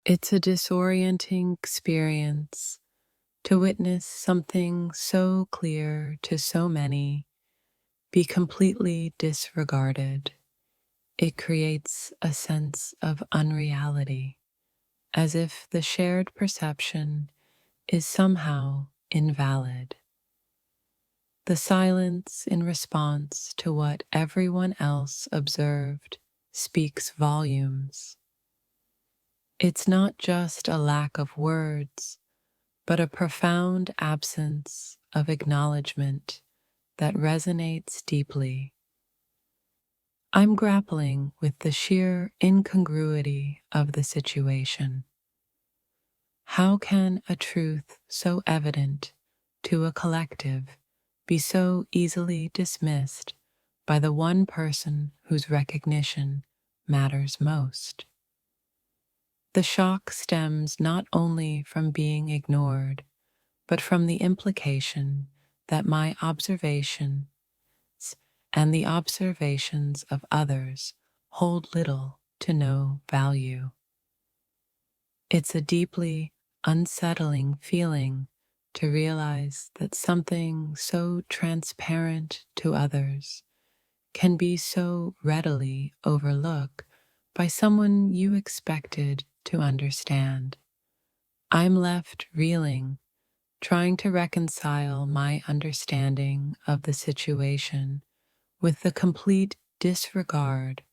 It's a disorienting experience to witness something so clear to so many be completely disregarded. It creates a sense of unreality, as if the shared perception is somehow invalid. The silence in response to what everyone else observed speaks volumes. It's not just a lack of words, but a profound absence of acknowledgement that resonates deeply. I'm grappling with the sheer incongruity of the situation. How can a truth so evident to a collective be so easily dismissed by the one person whose recognition matters most? The shock stems not only from being ignored, but from the implication that my observations and the observations of others hold little to no value. It's a deeply unsettling feeling to realize that something so transparent to others can be so readily overlooked by someone you expected to understand. I'm left reeling, trying to reconcile my understanding of the situation with the complete disregard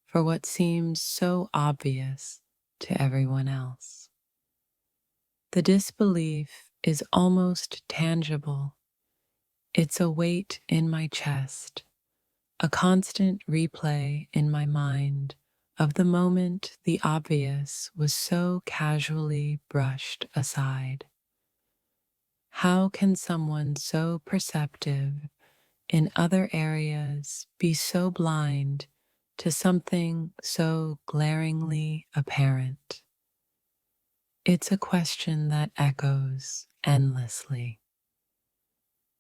for what seems so obvious to everyone else. The disbelief is almost tangible. It's a weight in my chest, a constant replay in my mind of the moment the obvious was so casually brushed aside. How can someone so perceptive in other areas be so blind to something so glaringly apparent? It's a question that echoes endlessly.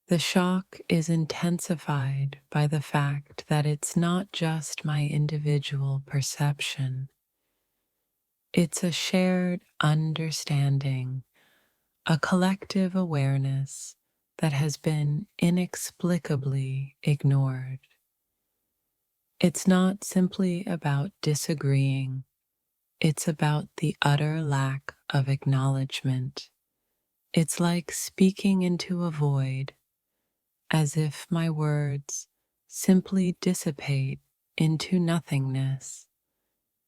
The shock is intensified by the fact that it's not just my individual perception. It's a shared understanding, a collective awareness that has been inexplicably ignored. It's not simply about disagreeing, it's about the utter lack of acknowledgement. It's like speaking into a void, as if my words simply dissipate into nothingness.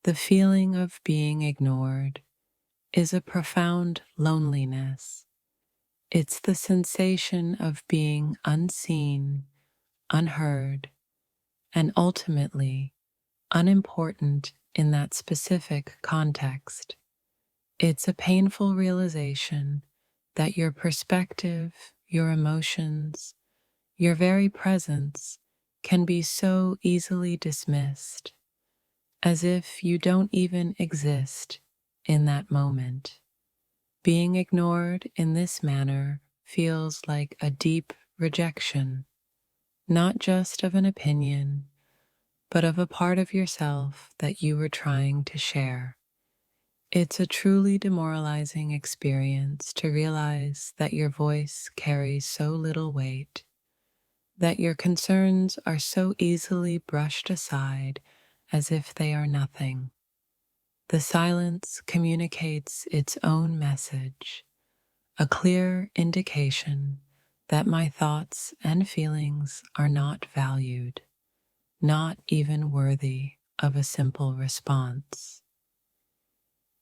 The feeling of being ignored is a profound loneliness. It's the sensation of being unseen, unheard, and ultimately unimportant in that specific context. It's a painful realization that your perspective, your emotions, your very presence can be so easily dismissed, as if you don't even exist in that moment. Being ignored in this manner feels like a deep rejection, not just of an opinion, but of a part of yourself that you were trying to share. It's a truly demoralizing experience to realize that your voice carries so little weight, that your concerns are so easily brushed aside as if they are nothing. The silence communicates its own message, a clear indication that my thoughts and feelings are not valued, not even worthy of a simple response.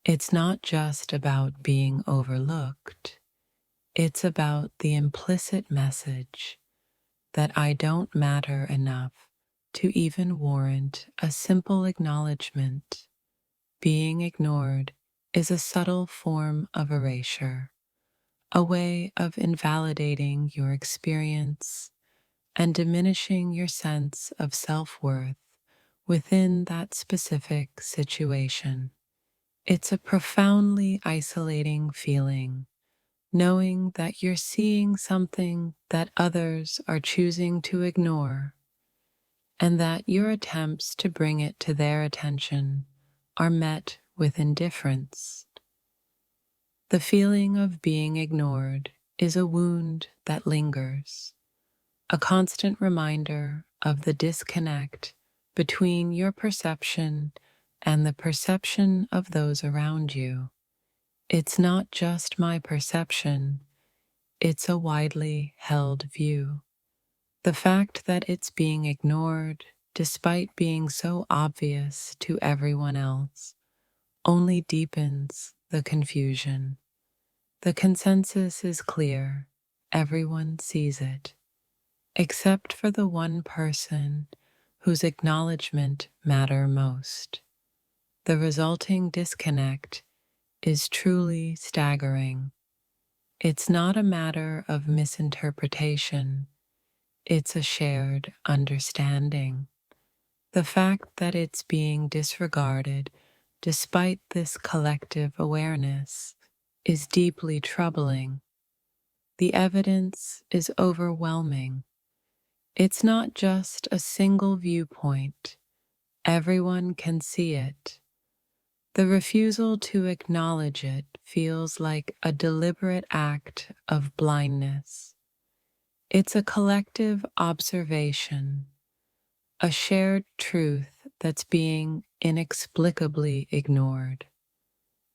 It's not just about being overlooked, it's about the implicit message that I don't matter enough to even warrant a simple acknowledgement. Being ignored is a subtle form of erasure, a way of invalidating your experience and diminishing your sense of self-worth within that specific situation. It's a profoundly isolating feeling, knowing that you're seeing something that others are choosing to ignore, and that your attempts to bring it to their attention are met with indifference. The feeling of being ignored is a wound that lingers, a constant reminder of the disconnect between your perception and the perception of those around you. It's not just my perception, it's a widely held view. The fact that it's being ignored, despite being so obvious to everyone else, only deepens the confusion. The consensus is clear. Everyone sees it, except for the one person whose acknowledgement matters most. The resulting disconnect is truly staggering. It's not a matter of misinterpretation, it's a shared understanding. The fact that it's being disregarded despite this collective awareness is deeply troubling. The evidence is overwhelming. It's not just a single viewpoint. Everyone can see it. The refusal to acknowledge it feels like a deliberate act of blindness. It's a collective observation, a shared truth that's being inexplicably ignored.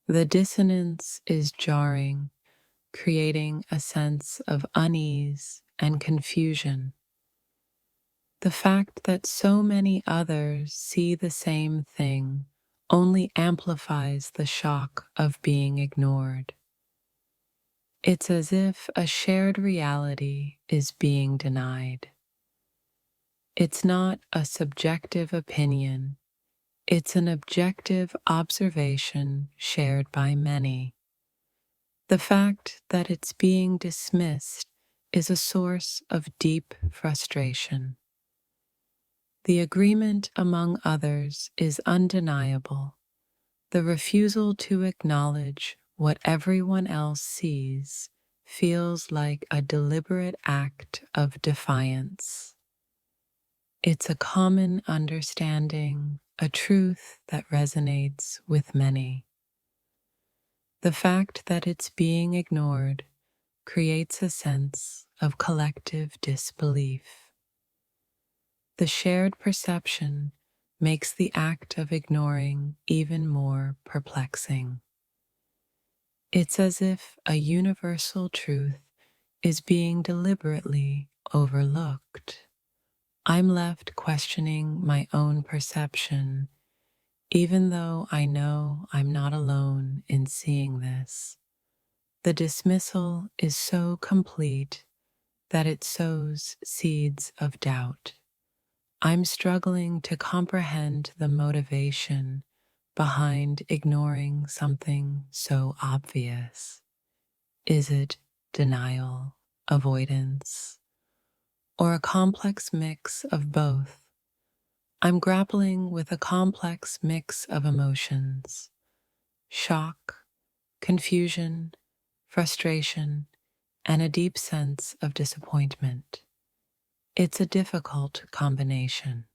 The dissonance is jarring, creating a sense of unease and confusion. The fact that so many others see the same thing only amplifies the shock of being ignored. It's as if a shared reality is being denied. It's not a subjective opinion, it's an objective observation shared by many. The fact that it's being dismissed is a source of deep frustration. The agreement among others is undeniable. The refusal to acknowledge what everyone else sees feels like a deliberate act of defiance. It's a common understanding, a truth that resonates with many. The fact that it's being ignored creates a sense of collective disbelief. The shared perception makes the act of ignoring even more perplexing. It's as if a universal truth is being deliberately overlooked. I'm left questioning my own perception, even though I know I'm not alone in seeing this. The dismissal is so complete that it sows seeds of doubt. I'm struggling to comprehend the motivation behind ignoring something so obvious. Is it denial, avoidance, or a complex mix of both? I'm grappling with a complex mix of emotions: shock, confusion, frustration, and a deep sense of disappointment. It's a difficult combination.